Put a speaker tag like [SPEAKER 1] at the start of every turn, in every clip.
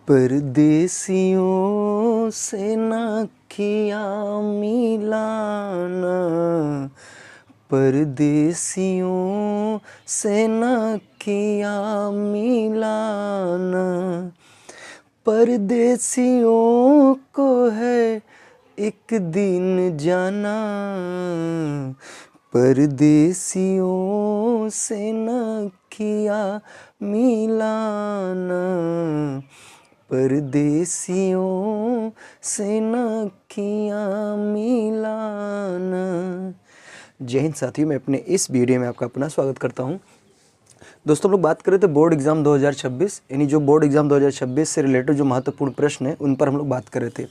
[SPEAKER 1] परदेसियों से न किया मिलाना, परदेसियों से न किया मिलाना, परदेसियों को है एक दिन जाना, परदेसियों से न किया मिलाना, परदेसियों से न किया मिलाना। जय हिंद साथियों, मैं अपने इस वीडियो में आपका अपना स्वागत करता हूं। दोस्तों, हम लोग बात कर रहे थे बोर्ड एग्ज़ाम 2026, यानी जो बोर्ड एग्ज़ाम 2026 से रिलेटेड जो महत्वपूर्ण प्रश्न है उन पर हम लोग बात कर रहे थे।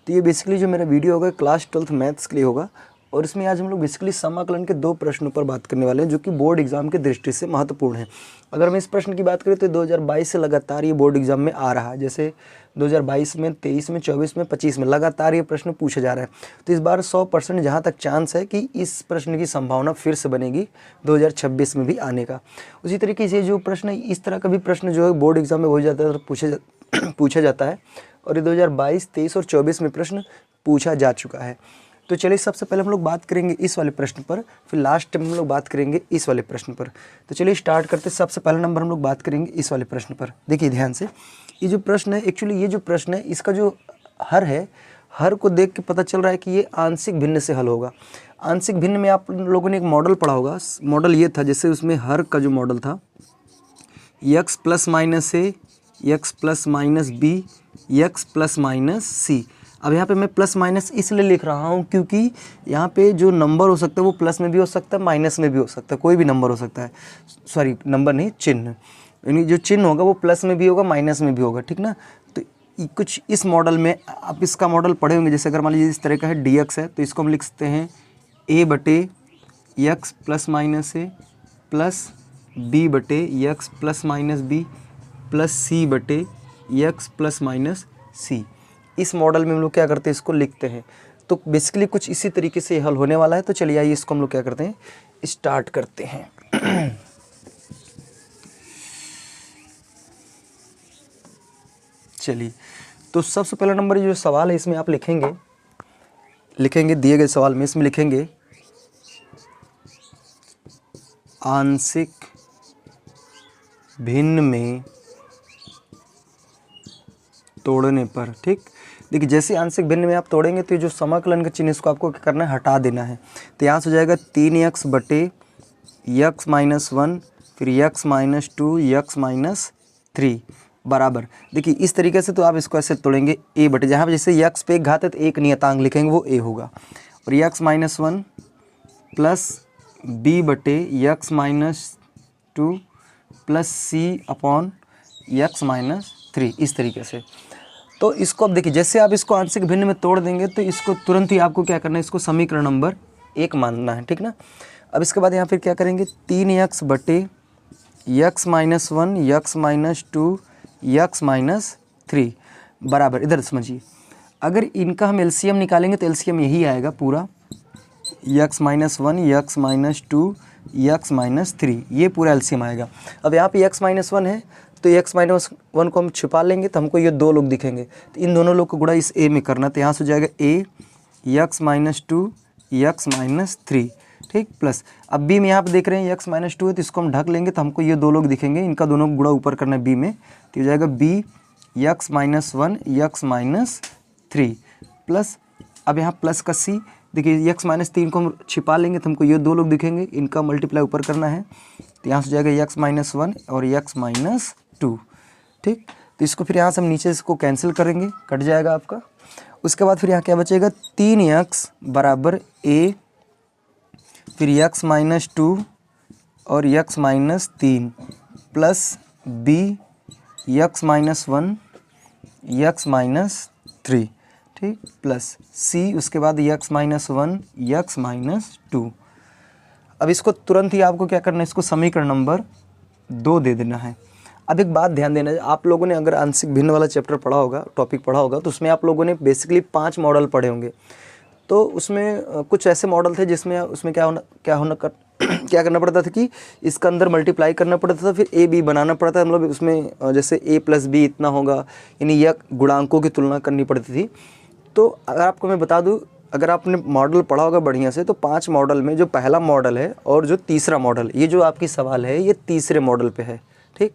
[SPEAKER 1] तो ये बेसिकली जो मेरा वीडियो होगा क्लास 12th मैथ्स के लिए होगा, और इसमें आज हम लोग बेसिकली समाकलन के 2 प्रश्नों पर बात करने वाले हैं जो कि बोर्ड एग्जाम की दृष्टि से महत्वपूर्ण है। अगर हम इस प्रश्न की बात करें तो 2022 से लगातार ये बोर्ड एग्जाम में आ रहा है। जैसे 2022 में, 23 में, 24 में, 25 में लगातार ये प्रश्न पूछा जा रहा है। तो इस बार 100% जहाँ तक चांस है कि इस प्रश्न की संभावना फिर से बनेगी 2026 में भी आने का। उसी तरीके से जो प्रश्न इस तरह का भी प्रश्न जो है बोर्ड एग्जाम में हो जाता है, पूछा जाता है, और ये 2022, 23 और 24 में प्रश्न पूछा जा चुका है। तो चलिए, सबसे पहले हम लोग बात करेंगे इस वाले प्रश्न पर, फिर लास्ट में हम लोग बात करेंगे इस वाले प्रश्न पर। तो चलिए स्टार्ट करते। सबसे पहला नंबर हम लोग बात करेंगे इस वाले प्रश्न पर। देखिए ध्यान से, ये जो प्रश्न है, एक्चुअली ये जो प्रश्न है इसका जो हर है, हर को देख के पता चल रहा है कि ये आंशिक भिन्न से हल होगा। आंशिक भिन्न में आप लोगों ने एक मॉडल पढ़ा होगा। मॉडल ये था, जैसे उसमें हर का जो मॉडल था x plus minus A, x plus minus B, x plus minus C. अब यहाँ पे मैं प्लस माइनस इसलिए लिख रहा हूँ क्योंकि यहाँ पे जो नंबर हो सकता है वो प्लस में भी हो सकता है, माइनस में भी हो सकता है, कोई भी नंबर हो सकता है। सॉरी, नंबर नहीं, चिन्ह, यानी जो चिन्ह होगा वो प्लस में भी होगा, माइनस में भी होगा, ठीक ना। तो कुछ इस मॉडल में आप इसका मॉडल पढ़े होंगे। जैसे अगर मान लीजिए इस तरह का है dx है, तो इसको हम लिख सकते हैं a बटे x plus minus a plus b बटे x plus minus b plus c बटे x प्लस माइनस सी। इस मॉडल में हम लोग क्या करते हैं, इसको लिखते हैं। तो बेसिकली कुछ इसी तरीके से हल होने वाला है। तो चलिए आइए इसको हम लोग क्या करते हैं, स्टार्ट करते हैं। चलिए, तो सबसे पहला नंबर जो सवाल है इसमें आप लिखेंगे दिए गए सवाल में इसमें लिखेंगे आंशिक भिन्न में तोड़ने पर। ठीक, देखिए जैसे आंशिक भिन्न में आप तोड़ेंगे तो ये जो समाकलन का चिन्ह इसको आपको क्या करना है, हटा देना है। तो यहाँ से हो जाएगा 3x बटे x माइनस 1, फिर x माइनस 2, x माइनस 3 बराबर। देखिए इस तरीके से तो आप इसको ऐसे तोड़ेंगे a बटे, जहाँ पे जैसे x पे एक घात है तो एक नियतांक लिखेंगे वो a होगा, और x माइनस 1 प्लस b बटे x minus 2 plus c upon x minus 3, इस तरीके से। तो इसको अब देखिए, जैसे आप इसको आंशिक भिन्न में तोड़ देंगे तो इसको तुरंत ही आपको क्या करना है, इसको समीकरण नंबर 1 मानना है, ठीक ना। अब इसके बाद यहाँ फिर क्या करेंगे, 3x बटे x minus 1, x minus 2, x minus 3 बराबर। इधर समझिए, अगर इनका हम एलसीएम निकालेंगे तो एलसीएम यही आएगा पूरा, x minus 1, x minus 2, x minus 3, ये पूरा एलसीएम आएगा। अब यहाँ पे x माइनस 1 है तो x माइनस 1 को हम छिपा लेंगे तो हमको ये 2 लोग दिखेंगे, तो इन दोनों लोग को गुणा इस a में करना। तो यहाँ से हो जाएगा a x minus 2, x minus 3, ठीक, प्लस अब b में यहाँ पे देख रहे हैं x माइनस 2 है तो इसको हम ढक लेंगे तो हमको ये 2 लोग दिखेंगे, इनका दोनों गुणा ऊपर करना है b में। तो हो जाएगा b x minus 1, x minus 3 plus, अब यहाँ प्लस का c, देखिए x माइनस 3 को हम छिपा लेंगे तो हमको ये 2 लोग दिखेंगे, इनका मल्टीप्लाई ऊपर करना है। तो यहाँ से हो जाएगा x माइनस 1 और x माइनस 2, ठीक। तो इसको फिर यहाँ से हम नीचे इसको कैंसिल करेंगे, कट जाएगा आपका। उसके बाद फिर यहाँ क्या बचेगा, 3x बराबर a, फिर x माइनस 2 और x minus 3 plus b x minus 1, x minus 3, ठीक, प्लस c, उसके बाद x माइनस 1, x माइनस 2। अब इसको तुरंत ही आपको क्या करना है, इसको समीकरण नंबर 2 दे देना है। अब एक बात ध्यान देना, आप लोगों ने अगर आंशिक भिन्न वाला चैप्टर पढ़ा होगा, टॉपिक पढ़ा होगा, तो उसमें आप लोगों ने बेसिकली 5 मॉडल पढ़े होंगे। तो उसमें कुछ ऐसे मॉडल थे जिसमें उसमें क्या क्या करना पड़ता था कि इसका अंदर मल्टीप्लाई करना पड़ता था, फिर ए बी बनाना पड़ता था, मतलब उसमें जैसे a प्लस बी इतना होगा, यानी यह गुणांकों की तुलना करनी पड़ती थी। तो अगर आपको मैं बता दूं, अगर आपने मॉडल पढ़ा होगा बढ़िया से, तो 5 मॉडल में जो पहला मॉडल है और जो तीसरा मॉडल, ये जो आपकी सवाल है ये तीसरे मॉडल पे है, ठीक।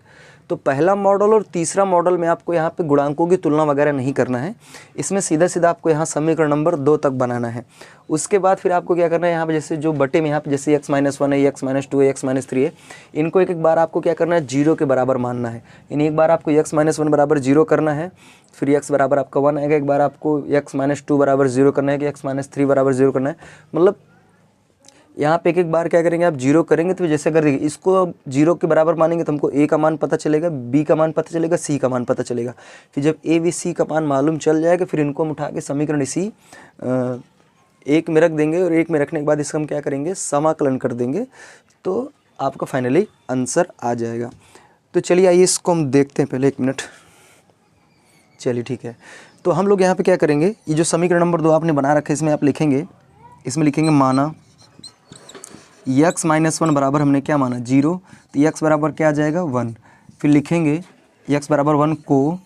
[SPEAKER 1] तो पहला मॉडल और तीसरा मॉडल में आपको यहाँ पे गुणांकों की तुलना वगैरह नहीं करना है, इसमें सीधा सीधा आपको यहाँ समीकरण नंबर 2 तक बनाना है। उसके बाद फिर आपको क्या करना है, यहाँ पे जैसे जो बटे में यहाँ पे जैसे x-1 है, x-2 है, x-3 है, इनको एक एक बार आपको क्या करना है, 0 के बराबर मानना है। यानी एक बार आपको x-1 बराबर 0 करना है, फिर x बराबर आपका 1 आएगा, एक बार आपको x-2 बराबर 0 करना है कि x-3 बराबर 0 करना है। मतलब यहाँ पे एक एक बार क्या करेंगे आप, 0 करेंगे। तो जैसे अगर इसको 0 के बराबर मानेंगे तो हमको a का मान पता चलेगा, b का मान पता चलेगा, c का मान पता चलेगा। फिर जब a b c का मान मालूम चल जाएगा, फिर इनको हम उठा के समीकरण इसी एक में रख देंगे, और एक में रखने के बाद इसका हम क्या करेंगे, समाकलन कर देंगे, तो आपका फाइनली आंसर आ जाएगा। तो चलिए आइए इसको हम देखते हैं, पहले 1 मिनट। चलिए ठीक है, तो हम लोग यहाँ पे क्या करेंगे, ये जो समीकरण नंबर 2 आपने बना रखा है, इसमें आप लिखेंगे, इसमें लिखेंगे माना x-1 बराबर हमने क्या माना 0, तो x बराबर क्या आ जाएगा 1। फिर लिखेंगे x बराबर 1 को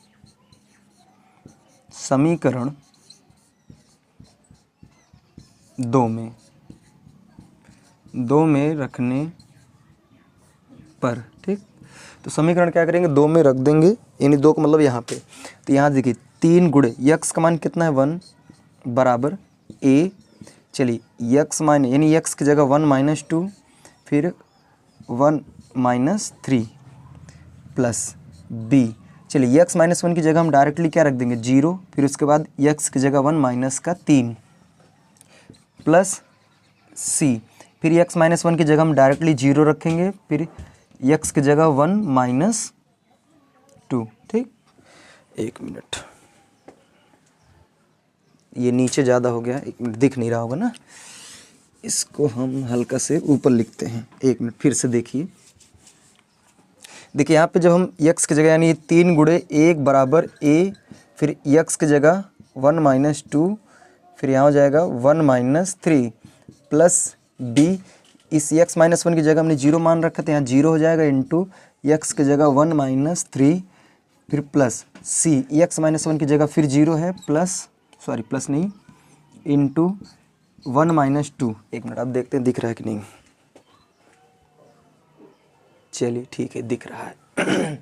[SPEAKER 1] समीकरण 2 में रखने पर, ठीक। तो समीकरण क्या करेंगे, 2 में रख देंगे, यानी 2 का मतलब यहाँ पे, तो यहाँ देखिए 3 गुणे x का मान कितना है 1 बराबर a। चलिए x माइनस, यानी x की जगह 1 - 2, फिर 1 - 3 प्लस b। चलिए x - 1 की जगह हम डायरेक्टली क्या रख देंगे 0, फिर उसके बाद x की जगह 1 - 3 प्लस c। फिर x - 1 की जगह हम डायरेक्टली 0 रखेंगे, फिर x की जगह 1 - 2, ठीक। 1 मिनट, ये नीचे ज़्यादा हो गया, 1 मिनट, दिख नहीं रहा होगा ना, इसको हम हल्का से ऊपर लिखते हैं। 1 मिनट, फिर से देखिए यहाँ पे जब हम x की जगह यानी 3 गुणे 1 बराबर a, फिर x की जगह 1 - 2, फिर यहाँ हो जाएगा 1 - 3 प्लस b। इस x - 1 की जगह हमने 0 मान रखा था, यहाँ 0 हो जाएगा, इंटू x की जगह 1 - 3, फिर प्लस c। x - 1 की जगह फिर 0 है, प्लस नहीं, इंटू 1 - 2। 1 मिनट, आप देखते हैं दिख रहा है कि नहीं। चलिए ठीक है, दिख रहा है।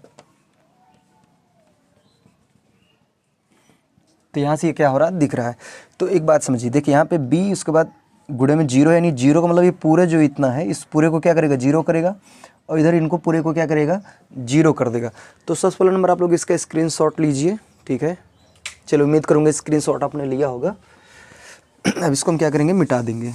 [SPEAKER 1] तो यहाँ से ये क्या हो रहा है, दिख रहा है। तो एक बात समझिए, देखिए यहाँ पे b, उसके बाद गुणे में 0, यानी 0 का मतलब ये पूरे जो इतना है, इस पूरे को क्या करेगा 0 करेगा, और इधर इनको पूरे को क्या करेगा 0 कर देगा। तो सबसे पहला नंबर आप लोग इसका स्क्रीनशॉट लीजिए, ठीक है। चलो उम्मीद करूँगा स्क्रीनशॉट आपने लिया होगा। अब इसको हम क्या करेंगे, मिटा देंगे।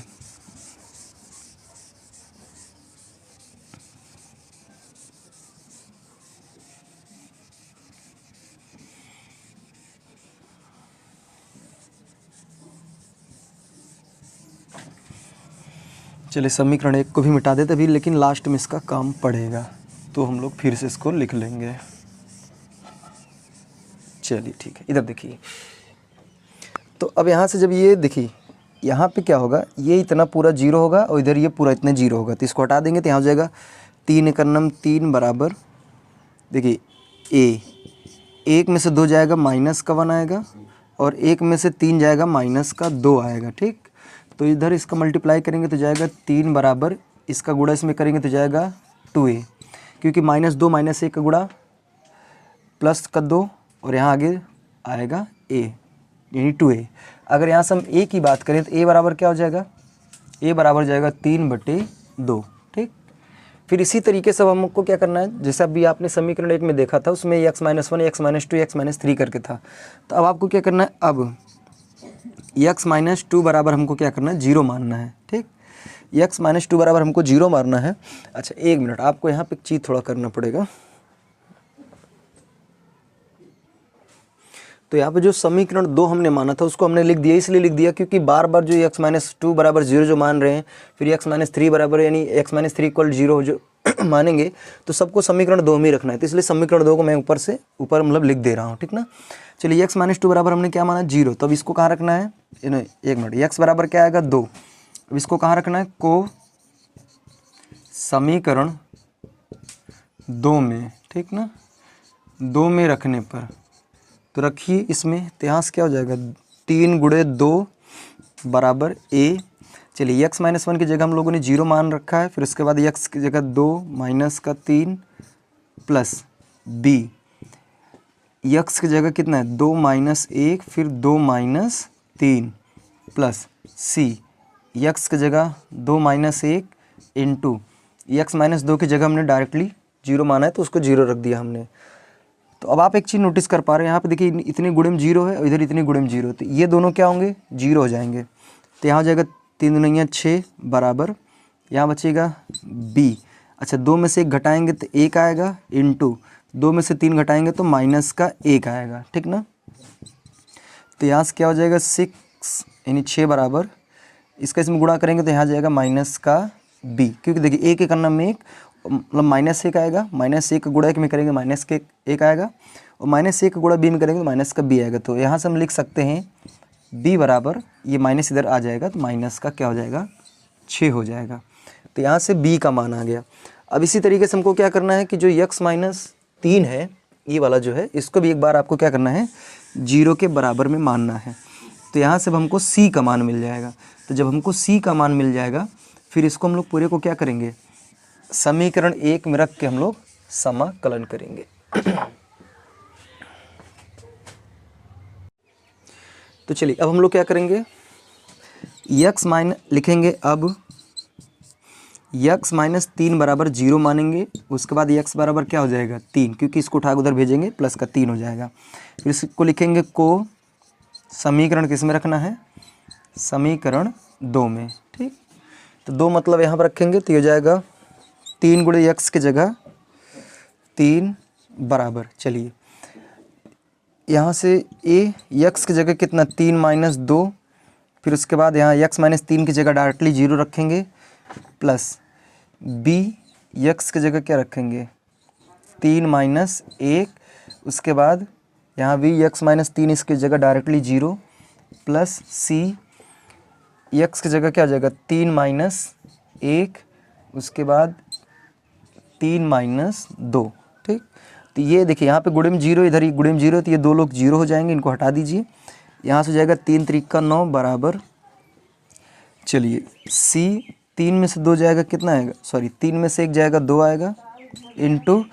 [SPEAKER 1] चलिए समीकरण 1 को भी मिटा देते अभी, लेकिन लास्ट में इसका काम पड़ेगा, तो हम लोग फिर से इसको लिख लेंगे। चलिए ठीक है, इधर देखिए। तो अब यहाँ से जब ये देखिए, यहाँ पे क्या होगा, ये इतना पूरा 0 होगा, और इधर ये पूरा इतना 0 होगा, तो इसको हटा देंगे, तो यहाँ हो जाएगा 3 × 3 बराबर, देखिए a, 1 में से 2 जाएगा, -1 आएगा, और 1 में से 3 जाएगा, -2 आएगा, ठीक। तो इधर इसका मल्टीप्लाई करेंगे तो जाएगा 3 बराबर, इसका गुणा इसमें करेंगे तो जाएगा 2a, क्योंकि -2 - 1 का गुणा प्लस का 2, और यहाँ आगे आएगा a, यानी 2a। अगर यहाँ से हम a की बात करें तो a बराबर क्या हो जाएगा, a बराबर जाएगा 3/2, ठीक। फिर इसी तरीके से हमको क्या करना है, जैसे अभी आपने समीकरण 1 में देखा था, उसमें x - 1, x - 2, x - 3 करके था। तो अब आपको क्या करना है, अब x - 2 बराबर हमको क्या करना है, 0 मानना है, ठीक। x - 2 बराबर हमको 0 मानना है। अच्छा 1 मिनट, आपको यहाँ पे एक चीज़ थोड़ा करना पड़ेगा। तो यहाँ पे जो समीकरण 2 हमने माना था, उसको हमने लिख दिया, इसलिए लिख दिया क्योंकि बार बार जो x - 2 बराबर 0 जो मान रहे हैं, फिर x - 3 बराबर, यानी x - 3 = 0 जो मानेंगे, तो सबको समीकरण 2 में ही रखना है। तो इसलिए समीकरण 2 को मैं ऊपर से ऊपर मतलब लिख दे रहा हूँ, ठीक ना। चलिए x - 2 बराबर हमने क्या माना 0, तो अब इसको कहाँ रखना है, 1 मिनट, x बराबर क्या आएगा 2, अब इसको कहाँ रखना है, को समीकरण 2 में, ठीक ना, 2 में रखने पर, तो रखिए इसमें, तो यहाँ से क्या हो जाएगा 3 गुणे 2 बराबर a। चलिए x माइनस 1 की जगह हम लोगों ने 0 मान रखा है, फिर उसके बाद x की जगह 2 माइनस का 3 प्लस b, x की जगह कितना है 2 माइनस 1 फिर 2 माइनस 3 प्लस c, x की जगह 2 माइनस 1 इंटू x माइनस 2 की जगह हमने डायरेक्टली 0 माना है तो उसको 0 रख दिया हमने। तो अब आप एक चीज़ नोटिस कर पा रहे हैं, यहाँ पे देखिए इतने गुणे में 0 है और इधर इतने गुणे में 0, तो ये दोनों क्या होंगे 0 हो जाएंगे। तो यहाँ हो जाएगा 3 दूनी 6 बराबर, यहाँ बचेगा b। अच्छा 2 में से 1 घटाएंगे तो 1 आएगा, इंटू 2 में से 3 घटाएंगे तो माइनस का 1 आएगा, ठीक ना। तो यहाँ से क्या हो जाएगा 6 यानी 6 बराबर, इसका इसमें गुणा करेंगे तो यहाँ जाएगा माइनस का b, क्योंकि देखिए एक करना में एक मतलब माइनस 1 आएगा, माइनस 1 गुणा 1 में करेंगे माइनस के 1 आएगा, और माइनस 1 गुणा b में करेंगे तो माइनस का b आएगा। तो यहाँ से हम लिख सकते हैं b बराबर, ये माइनस इधर आ जाएगा तो माइनस का क्या हो जाएगा 6 हो जाएगा। तो यहाँ से b का मान आ गया। अब इसी तरीके से हमको क्या करना है कि जो x माइनस 3 है ये वाला जो है, इसको भी एक बार आपको क्या करना है 0 के बराबर में मानना है। तो यहाँ से हमको c का मान मिल जाएगा। तो जब हमको c का मान मिल जाएगा फिर इसको हम लोग पूरे को क्या करेंगे समीकरण 1 में रख के हम लोग समाकलन करेंगे। तो चलिए अब हम लोग क्या करेंगे, x माइनस लिखेंगे, अब x माइनस 3 बराबर 0 मानेंगे, उसके बाद x बराबर क्या हो जाएगा 3, क्योंकि इसको उठा उधर भेजेंगे प्लस का 3 हो जाएगा। फिर इसको लिखेंगे को समीकरण किस में रखना है समीकरण 2 में, ठीक। तो 2 मतलब यहाँ पर रखेंगे तो ये हो जाएगा 3 गुणे x की जगह 3 बराबर, चलिए यहाँ से a x की जगह कितना 3 माइनस 2, फिर उसके बाद यहाँ x माइनस 3 की जगह डायरेक्टली 0 रखेंगे, प्लस b x की जगह क्या रखेंगे 3 माइनस 1, उसके बाद यहाँ भी x माइनस 3 इसकी जगह डायरेक्टली 0, प्लस c x की जगह क्या हो जाएगा 3 माइनस 1, उसके बाद 3 माइनस 2, ठीक। तो ये देखिए यहाँ पे गुणे में 0, इधर ही गुणे में 0, तो ये 2 लोग 0 हो जाएंगे, इनको हटा दीजिए। यहाँ से हो जाएगा 3 त्रिका 9 बराबर, चलिए c 3 में से 2 जाएगा कितना आएगा, सॉरी 3 में से 1 जाएगा 2 आएगा, इंटू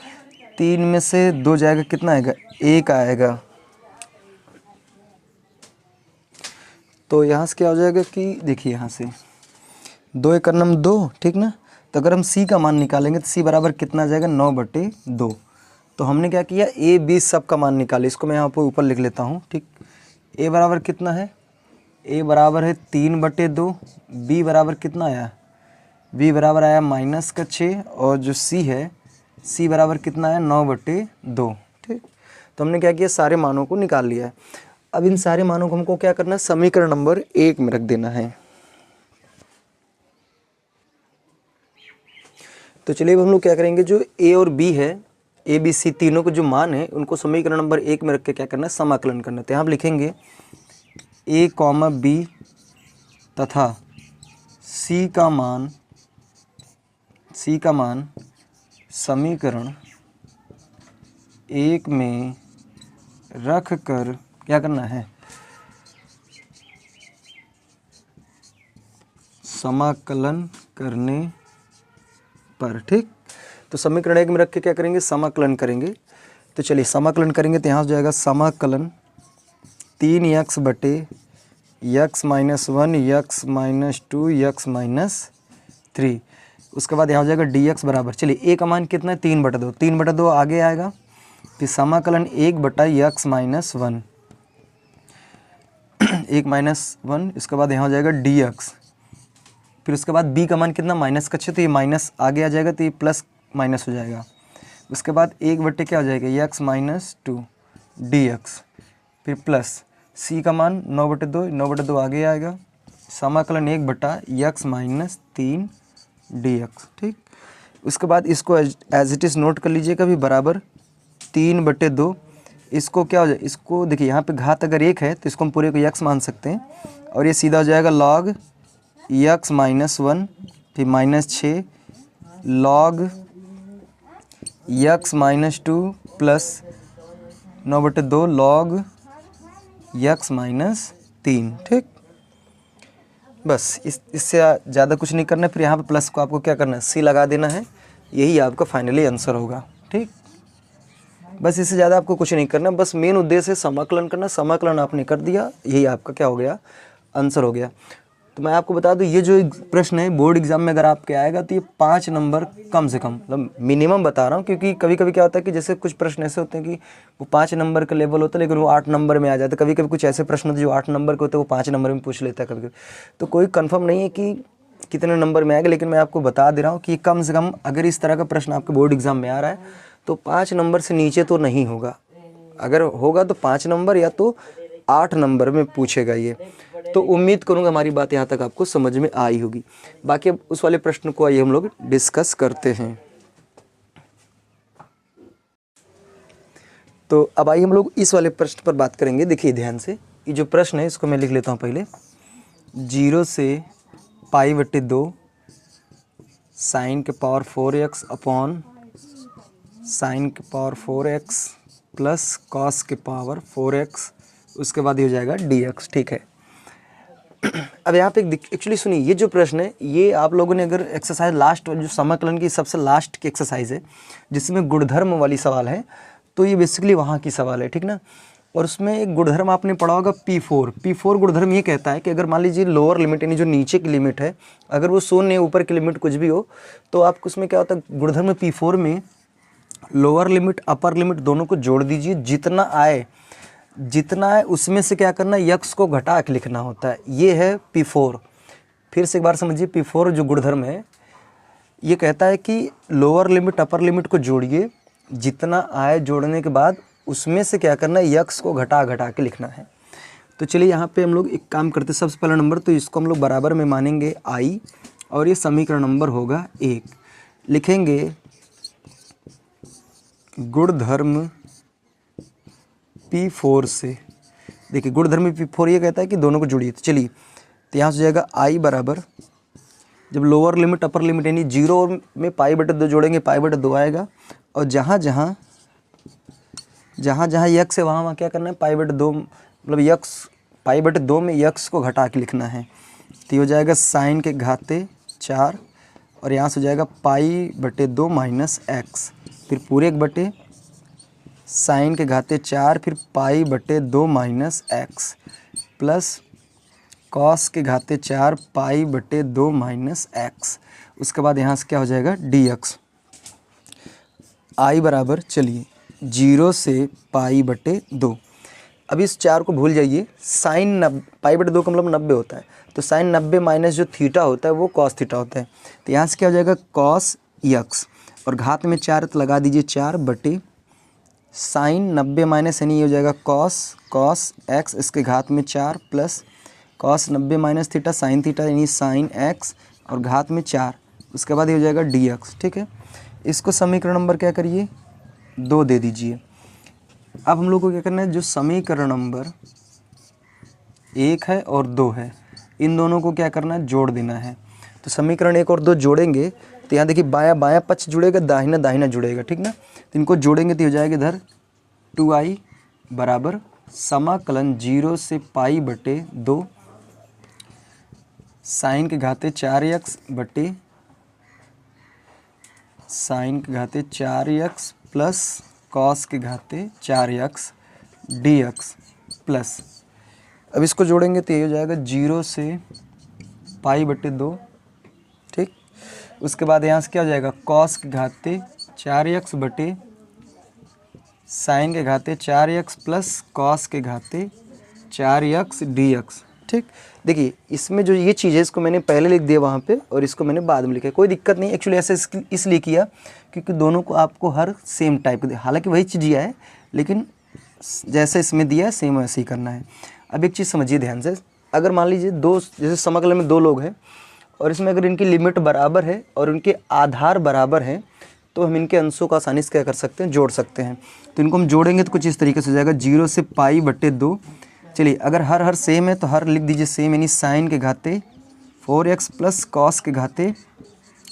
[SPEAKER 1] 3 में से 2 जाएगा कितना आएगा 1 आएगा। तो यहाँ से क्या हो जाएगा कि देखिए यहाँ से 2 एक करना 2, ठीक ना। तो अगर हम c का मान निकालेंगे तो c बराबर कितना आ जाएगा 9/2। तो हमने क्या किया a b सब का मान निकाले, इसको मैं यहाँ पर ऊपर लिख लेता हूँ, ठीक। a बराबर कितना है, a बराबर है 3/2, b बराबर कितना आया, b बराबर आया माइनस का 6, और जो c है c बराबर कितना आया 9/2, ठीक। तो हमने क्या किया सारे मानों को निकाल लिया है। अब इन सारे मानों को हमको क्या करना है समीकरण नंबर 1 में रख देना है। तो चलिए अब हम लोग क्या करेंगे, जो a और b है, a b c तीनों के जो मान है उनको समीकरण नंबर 1 में रख के क्या करना है समाकलन करना है। तो यहाँ आप लिखेंगे a, b तथा c का मान समीकरण 1 में रख कर क्या करना है समाकलन करने पर, ठीक। तो समीकरण 1 में रख के क्या करेंगे समाकलन करेंगे। तो चलिए समाकलन करेंगे तो यहाँ हो जाएगा समाकलन 3x बटे x minus 1 x minus 2 x minus 3, उसके बाद यहाँ हो जाएगा dx बराबर, चलिए a का मान कितना है 3/2, 3/2 आगे आएगा, फिर समाकलन 1/x माइनस 1, 1 माइनस 1, इसके बाद यहाँ हो जाएगा dx, फिर उसके बाद b का मान कितना माइनस का 6, तो ये माइनस आगे आ जाएगा तो ये प्लस माइनस हो जाएगा, उसके बाद 1 क्या हो जाएगा x माइनस 2 dx, फिर प्लस c का मान 9/2, 9/2 आगे आएगा, समाकलन 1/x माइनस 3 dx, ठीक। उसके बाद इसको एज इट इज़ नोट कर लीजिएगा भी बराबर 3/2, इसको क्या हो जाए, इसको देखिए यहाँ पे घात अगर 1 है तो इसको हम पूरे को x मान सकते हैं, और ये सीधा हो जाएगा log x माइनस 1, फिर minus 6 log x minus 2 plus 9/2 log x minus 3। ठीक, बस इससे ज़्यादा कुछ नहीं करना है। फिर यहाँ पे प्लस को आपको क्या करना है, सी लगा देना है। यही आपका फाइनली आंसर होगा। ठीक, बस इससे ज़्यादा आपको कुछ नहीं करना, बस मेन उद्देश्य है समाकलन करना। समाकलन आपने कर दिया, यही आपका क्या हो गया, आंसर हो गया। तो मैं आपको बता दूं, ये जो प्रश्न है बोर्ड एग्जाम में अगर आपके आएगा तो ये 5 नंबर कम से कम, मतलब मिनिमम बता रहा हूँ, क्योंकि कभी कभी क्या होता है कि जैसे कुछ प्रश्न ऐसे होते हैं कि वो 5 नंबर का लेवल होता है लेकिन वो 8 नंबर में आ जाता है। कभी कभी कुछ ऐसे प्रश्न होते हैं जो 8 नंबर के होते हैं वो 5 नंबर में पूछ लेता है कभी कभी। तो कोई कन्फर्म नहीं है कि कितने नंबर में आएगा, लेकिन मैं आपको बता दे रहा हूँ कि कम से कम अगर इस तरह का प्रश्न आपके बोर्ड एग्जाम में आ रहा है तो 5 नंबर से नीचे तो नहीं होगा। अगर होगा तो 5 नंबर या तो 8 नंबर में पूछेगा ये। तो उम्मीद करूंगा हमारी बात यहाँ तक आपको समझ में आई होगी। बाकी अब उस वाले प्रश्न को आइए हम लोग डिस्कस करते हैं। तो अब आइए हम लोग इस वाले प्रश्न पर बात करेंगे। देखिए ध्यान से, ये जो प्रश्न है इसको मैं लिख लेता हूँ पहले। 0 से π/2 साइन के पावर 4x अपॉन साइन के पावर 4x प्लस कॉस के पावर 4x, उसके बाद ये हो जाएगा dx। ठीक है, अब यहाँ पे एक्चुअली सुनिए, ये जो प्रश्न है ये आप लोगों ने अगर एक्सरसाइज लास्ट जो समाकलन की सबसे लास्ट की एक्सरसाइज है जिसमें गुणधर्म वाली सवाल है, तो ये बेसिकली वहाँ की सवाल है। ठीक ना, और उसमें एक गुणधर्म आपने पढ़ा होगा P4 गुणधर्म ये कहता है कि अगर मान लीजिए लोअर लिमिट यानी जो नीचे की लिमिट है अगर वो 0 ऊपर की लिमिट कुछ भी हो तो आपको उसमें क्या होता है, गुणधर्म P4 में लोअर लिमिट अपर लिमिट दोनों को जोड़ दीजिए, जितना आए उसमें से क्या करना है, यक्स को घटा के लिखना होता है। ये है P4। फिर से एक बार समझिए, P4 जो गुणधर्म है ये कहता है कि लोअर लिमिट अपर लिमिट को जोड़िए, जितना आए जोड़ने के बाद उसमें से क्या करना है, यक्स को घटा के लिखना है। तो चलिए यहाँ पे हम लोग एक काम करते हैं। सबसे पहला नंबर तो इसको हम लोग बराबर में मानेंगे I, और ये समीकरण नंबर होगा 1। लिखेंगे गुणधर्म P4 से। देखिए गुणधर्म P4 ये कहता है कि दोनों को जोड़िए। तो चलिए, तो यहाँ से जाएगा I बराबर, जब लोअर लिमिट अपर लिमिट यानी 0 में π/2 जोड़ेंगे π/2 आएगा, और जहाँ जहाँ यक्स है वहाँ क्या करना है, π/2 मतलब यक्स π/2 में यक्स को घटा के लिखना है। तो ये हो जाएगा साइन के घाते 4, और यहाँ से हो जाएगा π/2 माइनस एक्स, फिर पूरे 1 बटे साइन के घाते 4, फिर π/2 माइनस एक्स प्लस कॉस के घाते 4 π/2 माइनस एक्स। उसके बाद यहाँ से क्या हो जाएगा, dx। I बराबर, चलिए 0 से π/2। अब इस 4 को भूल जाइए, साइन π/2 का मतलब 90 होता है, तो साइन 90 माइनस जो थीटा होता है वो कॉस थीटा होता है। तो यहाँ से क्या हो जाएगा, कॉस यक्स, और घात में 4 तो लगा दीजिए 4 बटे साइन 90 माइनस यानी ये हो जाएगा कॉस एक्स, इसके घात में 4 plus cos 90 minus theta sine theta यानी साइन एक्स, और घात में 4, उसके बाद ये हो जाएगा dx। ठीक है, इसको समीकरण नंबर क्या करिए, 2 दे दीजिए। अब हम लोग को क्या करना है, जो समीकरण नंबर 1 है और 2 है इन दोनों को क्या करना है, जोड़ देना है। तो समीकरण 1 और 2 जोड़ेंगे तो यहाँ देखिए बायां पक्ष जुड़ेगा, दाहिना जुड़ेगा। ठीक ना, तो इनको जोड़ेंगे तो हो जाएगा इधर 2i बराबर समाकलन 0 से π/2 साइन के घाते 4x बटे साइन के घाते 4x प्लस कॉस के घाते 4x dx प्लस, अब इसको जोड़ेंगे तो ये हो जाएगा 0 से π/2। ठीक, उसके बाद यहाँ से क्या हो जाएगा, कॉस के घाते 4x बटे साइन के घाते 4x प्लस कॉस के घाते 4x dx। ठीक, देखिए इसमें जो ये चीज़ है इसको मैंने पहले लिख दिया वहाँ पे, और इसको मैंने बाद में लिखा है, कोई दिक्कत नहीं। एक्चुअली ऐसे इसलिए किया क्योंकि दोनों को आपको हर सेम टाइप के, हालांकि वही चीज़ दिया है लेकिन जैसे इसमें दिया है सेम वैसे ही करना है। अब एक चीज़ समझिए ध्यान से, अगर मान लीजिए जैसे समाकलन में 2 लोग हैं और इसमें अगर इनकी लिमिट बराबर है और उनके आधार बराबर हैं तो हम इनके अंशों को आसानी से क्या कर सकते हैं, जोड़ सकते हैं। तो इनको हम जोड़ेंगे तो कुछ इस तरीके से हो जाएगा 0 से π/2। चलिए अगर हर सेम है तो हर लिख दीजिए सेम, यानी साइन के घाते 4x प्लस कॉस के घाते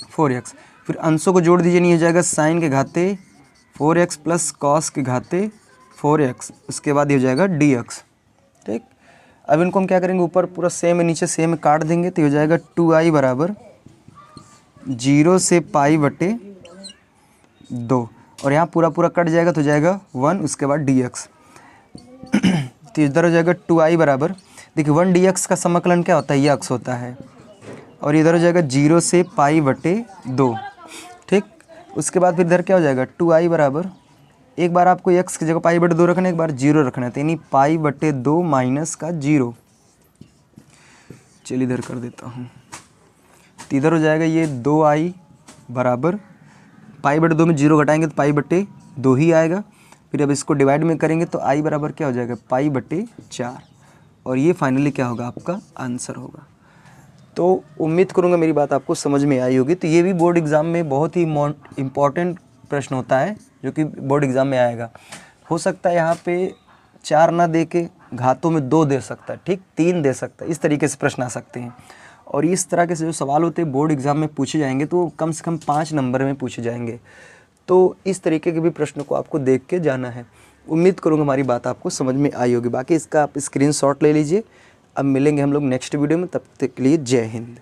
[SPEAKER 1] 4x, फिर अंशों को जोड़ दीजिए, नहीं हो जाएगा साइन के घाते 4x प्लस कॉस के घाते 4x, उसके बाद ये हो जाएगा dx। ठीक, अब इनको हम क्या करेंगे, ऊपर पूरा सेम है, नीचे सेम काट देंगे, तो हो जाएगा 2i बराबर 0 से पाई बटे 2, और यहाँ पूरा पूरा कट जाएगा तो हो जाएगा 1, उसके बाद dx। तो इधर हो जाएगा 2i बराबर, देखिए 1 dx का समाकलन क्या होता है, ये x होता है, और इधर हो जाएगा 0 से पाई बटे 2। ठीक, उसके बाद फिर इधर क्या हो जाएगा 2i बराबर, एक बार आपको x की जगह पाई बटे 2 रखना है, एक बार 0 रखना है, तो यानी पाई बटे 2 माइनस का 0। चलिए इधर कर देता हूँ, तो इधर हो जाएगा ये 2i बराबर, पाई बटे 2 में 0 घटाएंगे तो पाई बटे 2 ही आएगा। फिर अब इसको डिवाइड में करेंगे तो i बराबर क्या हो जाएगा, पाई बटे 4, और ये फाइनली क्या होगा, आपका आंसर होगा। तो उम्मीद करूँगा मेरी बात आपको समझ में आई होगी। तो ये भी बोर्ड एग्ज़ाम में बहुत ही इम्पॉर्टेंट प्रश्न होता है, जो कि बोर्ड एग्ज़ाम में आएगा। हो सकता है यहाँ पे 4 ना दे के घातों में 2 दे सकता है, ठीक, 3 दे सकता है, इस तरीके से प्रश्न आ सकते हैं। और इस तरह के से जो सवाल होते हैं बोर्ड एग्ज़ाम में पूछे जाएंगे तो कम से कम 5 नंबर में पूछे जाएंगे। तो इस तरीके के भी प्रश्न को आपको देख के जाना है। उम्मीद करूँगा हमारी बात आपको समझ में आई होगी। बाकी इसका आप स्क्रीनशॉट ले लीजिए। अब मिलेंगे हम लोग नेक्स्ट वीडियो में, तब तक के लिए जय हिंद।